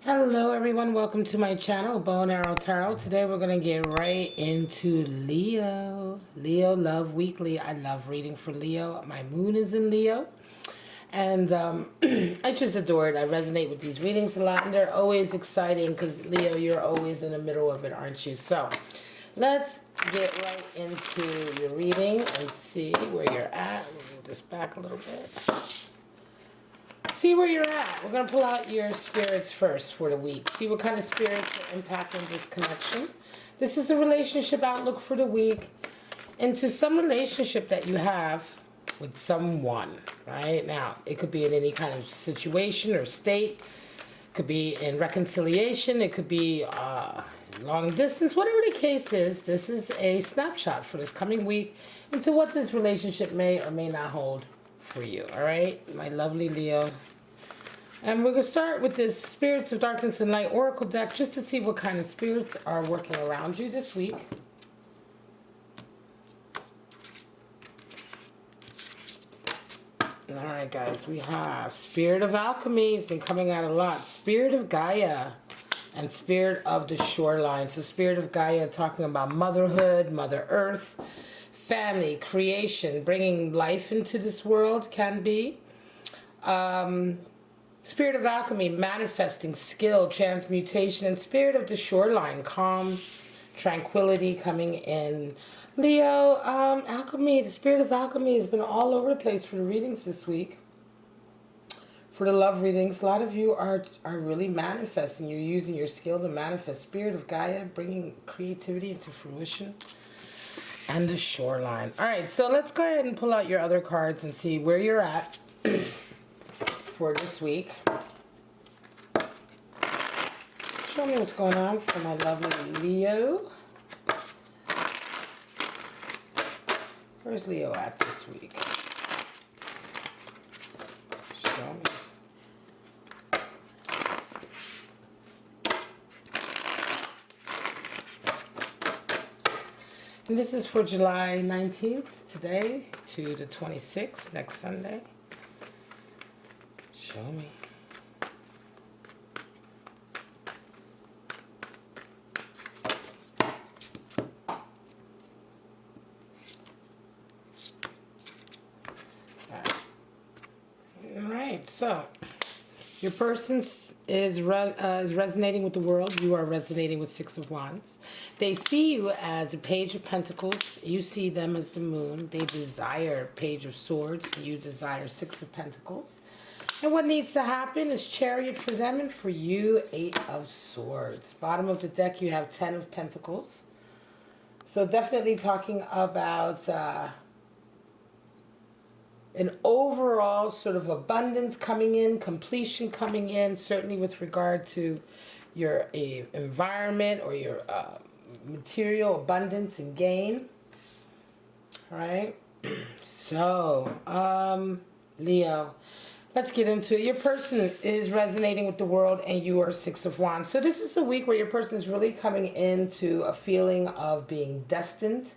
Hello everyone, welcome to my channel, Bow and Arrow Tarot. Today we're going to get right into Leo. Leo Love Weekly. I love reading for Leo. My moon is in Leo. And I just adore it. I resonate with these readings a lot. And they're always exciting because Leo, you're always in the middle of it, aren't you? So let's get right into your reading and see where you're at. Move this back a little bit. See where you're at. We're going to pull out your spirits first for the week. See what kind of spirits are impacting this connection. This is a relationship outlook for the week into some relationship that you have with someone, right? Now, it could be in any kind of situation or state. It could be in reconciliation. It could be long distance. Whatever the case is, this is a snapshot for this coming week into what this relationship may or may not hold for you, all right, my lovely Leo. And we're going to start with this Spirits of Darkness and Light Oracle deck just to see what kind of spirits are working around you this week. All right, guys, we have Spirit of Alchemy has been coming out a lot. Spirit of Gaia and Spirit of the Shoreline. So Spirit of Gaia talking about motherhood, Mother Earth, family, creation, bringing life into this world can be. Spirit of Alchemy, manifesting skill, transmutation, and Spirit of the Shoreline, calm, tranquility coming in. Leo, Alchemy, the Spirit of Alchemy has been all over the place for the readings this week. For the love readings, a lot of you are really manifesting. You're using your skill to manifest. Spirit of Gaia, bringing creativity into fruition. And the Shoreline. All right, so let's go ahead and pull out your other cards and see where you're at for this week. Show me what's going on for my lovely Leo. Where's Leo at this week? Show me. And this is for July 19th, today, to the 26th, next Sunday. Show me. All right, so your person is resonating with the world. You are resonating with Six of Wands. They see you as a Page of Pentacles. You see them as the moon. They desire Page of Swords. You desire Six of Pentacles. And what needs to happen is Chariot for them, and for you, Eight of Swords. Bottom of the deck, you have 10 of Pentacles. So definitely talking about an overall sort of abundance coming in, completion coming in, certainly with regard to your environment or your material abundance and gain. All right. So, Leo, let's get into it. Your person is resonating with the world and you are Six of Wands. So this is a week where your person is really coming into a feeling of being destined,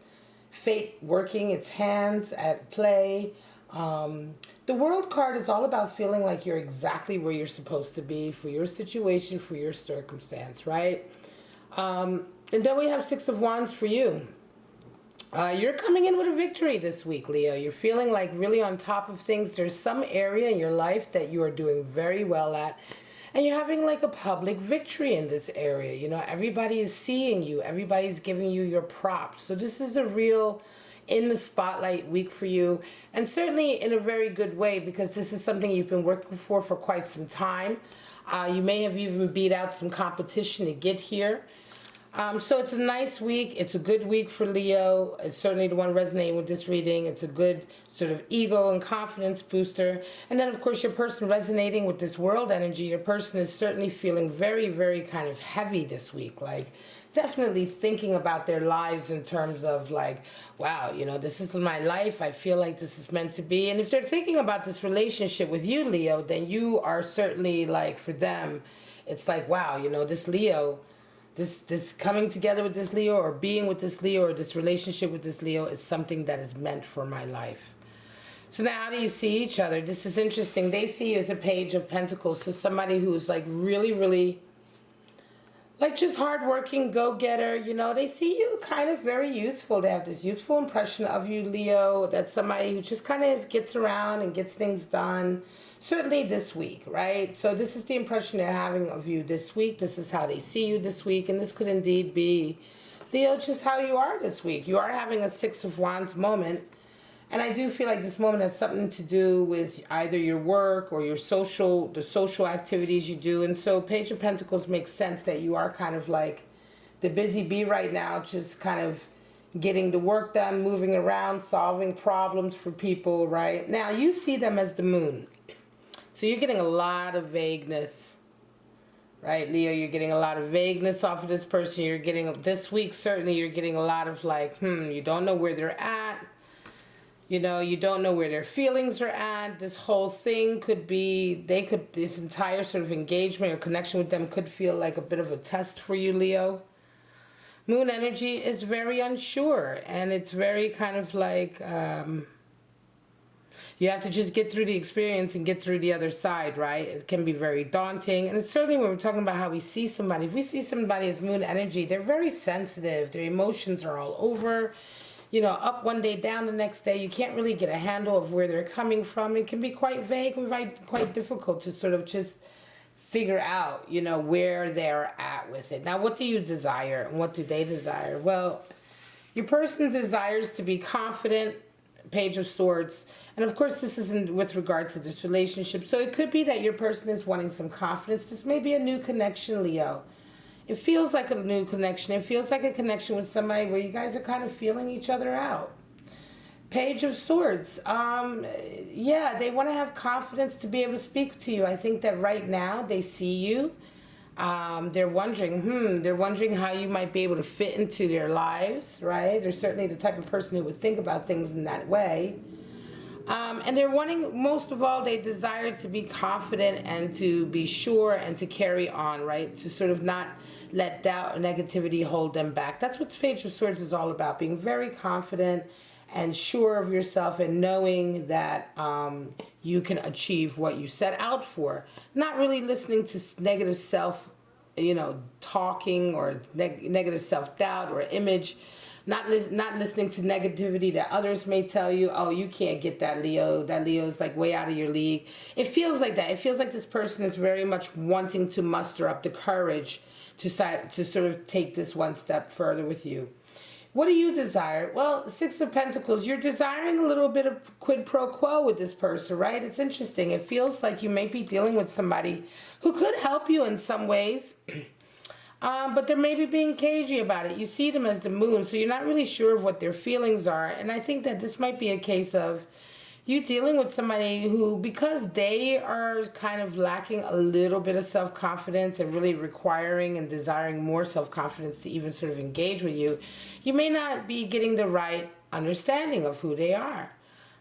fate working its hands at play. The World card is all about feeling like you're exactly where you're supposed to be for your situation, for your circumstance, right? And then we have Six of Wands for you. You're coming in with a victory this week, Leo. You're feeling like really on top of things. There's some area in your life that you are doing very well at. And you're having like a public victory in this area. You know, everybody is seeing you. Everybody's giving you your props. So this is a real in the spotlight week for you. And certainly in a very good way, because this is something you've been working for quite some time. You may have even beat out some competition to get here. So it's a nice week. It's a good week for Leo. It's certainly the one resonating with this reading. It's a good sort of ego and confidence booster. And then, of course, your person resonating with this world energy, your person is certainly feeling very, very kind of heavy this week. Like, definitely thinking about their lives in terms of like, wow, you know, this is my life. I feel like this is meant to be. And if they're thinking about this relationship with you, Leo, then you are certainly like, for them, it's like, wow, you know, this Leo, this coming together with this Leo or being with this Leo or this relationship with this Leo is something that is meant for my life. So now how do you see each other? This is interesting. They see you as a Page of Pentacles. So somebody who's like really, really like just hardworking, go-getter. You know, they see you kind of very youthful. They have this youthful impression of you, Leo. That's somebody who just kind of gets around and gets things done. Certainly this week, right? So this is the impression they're having of you this week. This is how they see you this week, and this could indeed be, Leo, just how you are this week. You are having a Six of Wands moment. And I do feel like this moment has something to do with either your work or your the social activities you do. And so Page of Pentacles makes sense that you are kind of like the busy bee right now, just kind of getting the work done, moving around, solving problems for people, right? Now you see them as the moon. So you're getting a lot of vagueness, right, Leo? You're getting a lot of vagueness off of this person. You're getting, this week, certainly you're getting a lot of like, you don't know where they're at. You know, you don't know where their feelings are at. This whole thing could be, this entire sort of engagement or connection with them could feel like a bit of a test for you, Leo. Moon energy is very unsure, and it's very kind of like, you have to just get through the experience and get through the other side, right? It can be very daunting. And it's certainly when we're talking about how we see somebody, if we see somebody as moon energy, they're very sensitive. Their emotions are all over. You know, up one day, down the next day. You can't really get a handle of where they're coming from. It can be quite vague and quite difficult to sort of just figure out, you know, where they're at with it. Now, what do you desire and what do they desire? Well, your person desires to be confident, Page of Swords. And of course, this isn't with regard to this relationship. So it could be that your person is wanting some confidence. This may be a new connection, Leo. It feels like a new connection. It feels like a connection with somebody where you guys are kind of feeling each other out. Page of Swords. Yeah, they want to have confidence to be able to speak to you. I think that right now they see you. They're wondering how you might be able to fit into their lives, right? They're certainly the type of person who would think about things in that way. And they're wanting, most of all, they desire to be confident and to be sure and to carry on, right? To sort of not let doubt or negativity hold them back. That's what Page of Swords is all about, being very confident and sure of yourself and knowing that you can achieve what you set out for. Not really listening to negative self, talking or negative self-doubt or image. Not listening to negativity that others may tell you, oh, you can't get that Leo. That Leo's like way out of your league. It feels like that. It feels like this person is very much wanting to muster up the courage to sort of take this one step further with you. What do you desire? Well, Six of Pentacles, you're desiring a little bit of quid pro quo with this person, right? It's interesting. It feels like you may be dealing with somebody who could help you in some ways. But they're maybe being cagey about it. You see them as the moon, so you're not really sure of what their feelings are. And I think that this might be a case of you dealing with somebody who, because they are kind of lacking a little bit of self-confidence and really requiring and desiring more self-confidence to even sort of engage with you, you may not be getting the right understanding of who they are.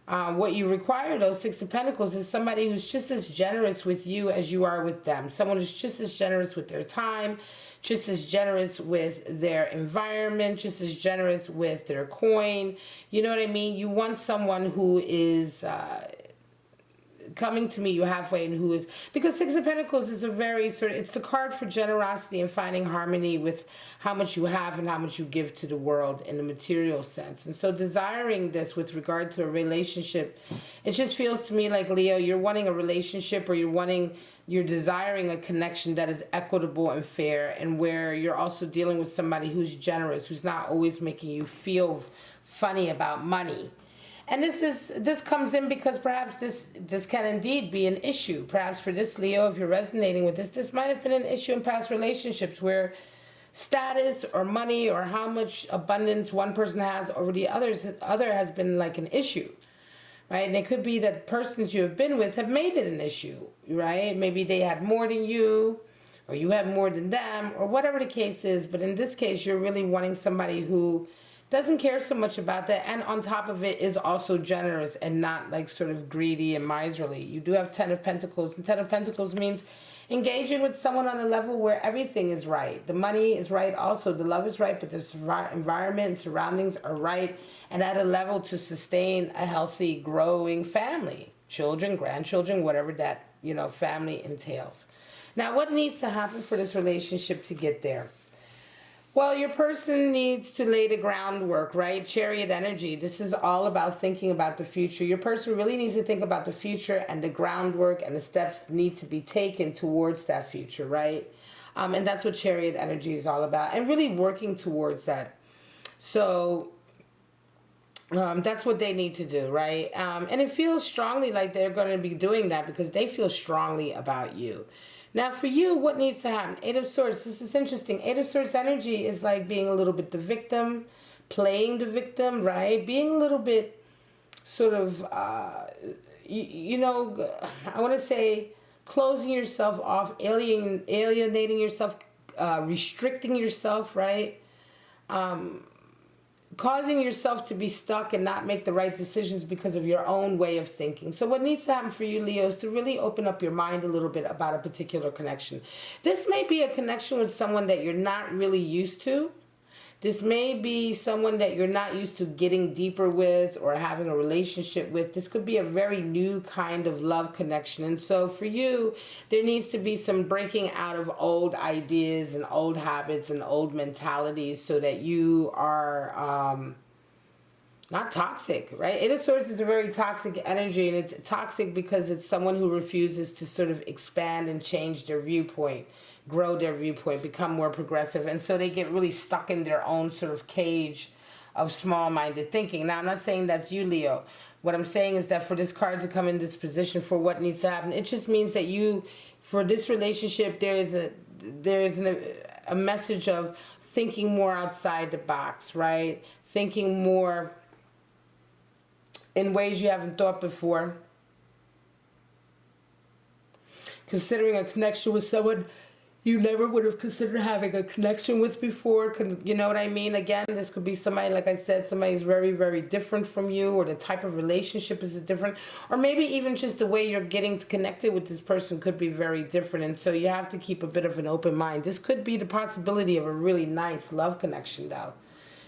What you require, though, Six of Pentacles, is somebody who's just as generous with you as you are with them. Someone who's just as generous with their time, just as generous with their environment, just as generous with their coin. You know what I mean? You want someone who is coming to meet you halfway and who is, because Six of Pentacles is a very sort of, it's the card for generosity and finding harmony with how much you have and how much you give to the world in the material sense. And so desiring this with regard to a relationship, it just feels to me like, Leo, you're wanting a relationship, or you're desiring a connection that is equitable and fair, and where you're also dealing with somebody who's generous, who's not always making you feel funny about money. And this comes in because perhaps this can indeed be an issue. Perhaps for this, Leo, if you're resonating with this might have been an issue in past relationships where status or money or how much abundance one person has over the other has been like an issue, right? And it could be that persons you have been with have made it an issue, right? Maybe they had more than you, or you had more than them, or whatever the case is. But in this case, you're really wanting somebody who doesn't care so much about that, and on top of it is also generous and not like sort of greedy and miserly. You do have Ten of Pentacles, and Ten of Pentacles means engaging with someone on a level where everything is right. The money is right also, the love is right, but the environment and surroundings are right, and at a level to sustain a healthy, growing family. Children, grandchildren, whatever that, family entails. Now, what needs to happen for this relationship to get there? Well, your person needs to lay the groundwork, right? Chariot energy. This is all about thinking about the future. Your person really needs to think about the future and the groundwork and the steps need to be taken towards that future, right? And that's what chariot energy is all about. And really working towards that. So that's what they need to do, right? And it feels strongly like they're going to be doing that because they feel strongly about you. Now, for you, what needs to happen? Eight of Swords. This is interesting. Eight of Swords energy is like being a little bit the victim, playing the victim, right? Being a little bit sort of, you know, I want to say closing yourself off, alienating yourself, restricting yourself, right? Causing yourself to be stuck and not make the right decisions because of your own way of thinking. So what needs to happen for you, Leo, is to really open up your mind a little bit about a particular connection. This may be a connection with someone that you're not really used to. This may be someone that you're not used to getting deeper with or having a relationship with. This could be a very new kind of love connection. And so for you, there needs to be some breaking out of old ideas and old habits and old mentalities so that you are not toxic, right? Eight of Swords is a very toxic energy, and it's toxic because it's someone who refuses to sort of expand and change their viewpoint, grow their viewpoint, become more progressive. And so they get really stuck in their own sort of cage of small-minded thinking. Now, I'm not saying that's you, Leo. What I'm saying is that for this card to come in this position for what needs to happen, it just means that you, for this relationship, there is a message of thinking more outside the box, right? Thinking more in ways you haven't thought before. Considering a connection with someone you never would have considered having a connection with before. You know what I mean? Again, this could be somebody, like I said, somebody who's very, very different from you, or the type of relationship is different, or maybe even just the way you're getting connected with this person could be very different. And so you have to keep a bit of an open mind. This could be the possibility of a really nice love connection, though.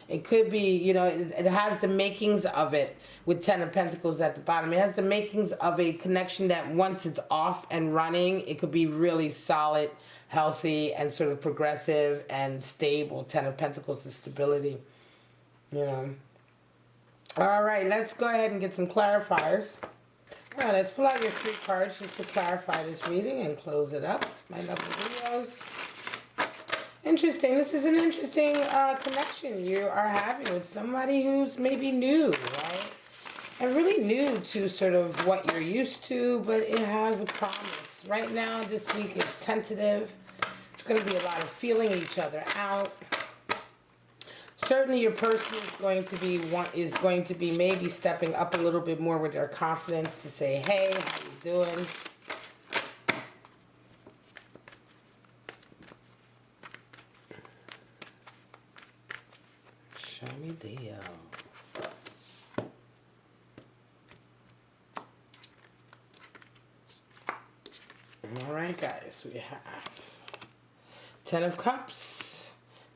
It could be, you know, it has the makings of it with Ten of Pentacles at the bottom. It has the makings of a connection that once it's off and running, it could be really solid, healthy, and sort of progressive and stable. Ten of Pentacles is stability, you know. All right, let's go ahead and get some clarifiers. All right, let's pull out your 3 cards just to clarify this reading and close it up. My lovely videos. Interesting. This is an interesting connection you are having with somebody who's maybe new, right? And really new to sort of what you're used to, but it has a promise. Right now, this week is tentative. It's going to be a lot of feeling each other out. Certainly your person is going to be maybe stepping up a little bit more with their confidence to say, hey, how you doing? Show me the all right, guys, we have 10 of Cups,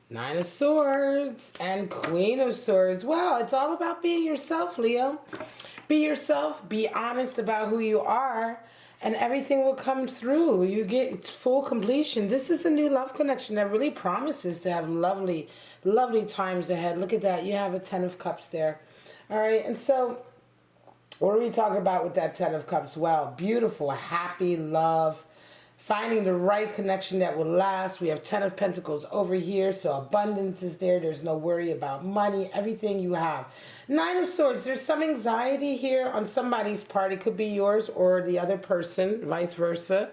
9 of Swords, and Queen of Swords. Well, it's all about being yourself, Leo. Be yourself. Be honest about who you are, and everything will come through. You get full completion. This is a new love connection that really promises to have lovely, lovely times ahead. Look at that. You have a 10 of Cups there. All right, and so what are we talking about with that 10 of Cups? Well, beautiful, happy love, finding the right connection that will last. We have 10 of Pentacles over here, so abundance is there. There's no worry about money, everything you have. 9 of Swords, there's some anxiety here on somebody's part. It could be yours or the other person, vice versa.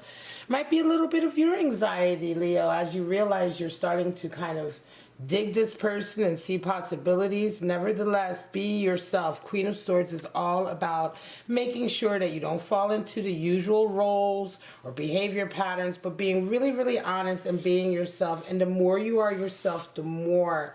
Might be a little bit of your anxiety, Leo, as you realize you're starting to kind of dig this person and see possibilities. Nevertheless, be yourself. Queen of Swords is all about making sure that you don't fall into the usual roles or behavior patterns, but being really, really honest and being yourself. And the more you are yourself, the more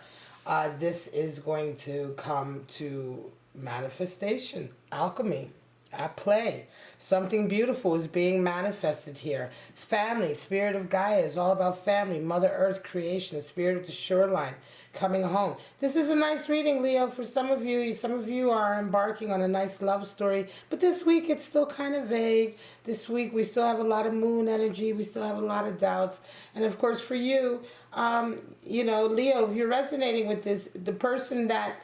this is going to come to manifestation. Alchemy. at play. Something beautiful is being manifested here. Family, spirit of Gaia is all about family. Mother Earth creation, the spirit of the shoreline, coming home. This is a nice reading, Leo, for some of you. Some of you are embarking on a nice love story, but this week it's still kind of vague. This week we still have a lot of moon energy. We still have a lot of doubts. And of course for you, Leo, if you're resonating with this, the person that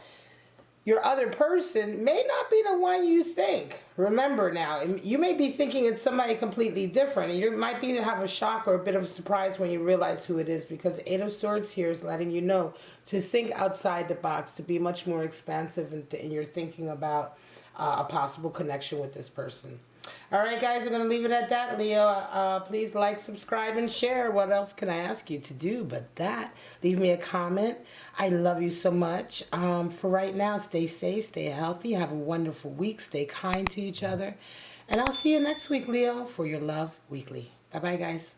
your other person may not be the one you think. Remember now, you may be thinking it's somebody completely different. You might be have a shock or a bit of a surprise when you realize who it is, because Eight of Swords here is letting you know to think outside the box, to be much more expansive in your thinking about a possible connection with this person. All right, guys, I'm going to leave it at that, Leo. Please like, subscribe, and share. What else can I ask you to do but that? Leave me a comment. I love you so much. For right now, stay safe, stay healthy, have a wonderful week, stay kind to each other. And I'll see you next week, Leo, for your Love Weekly. Bye-bye, guys.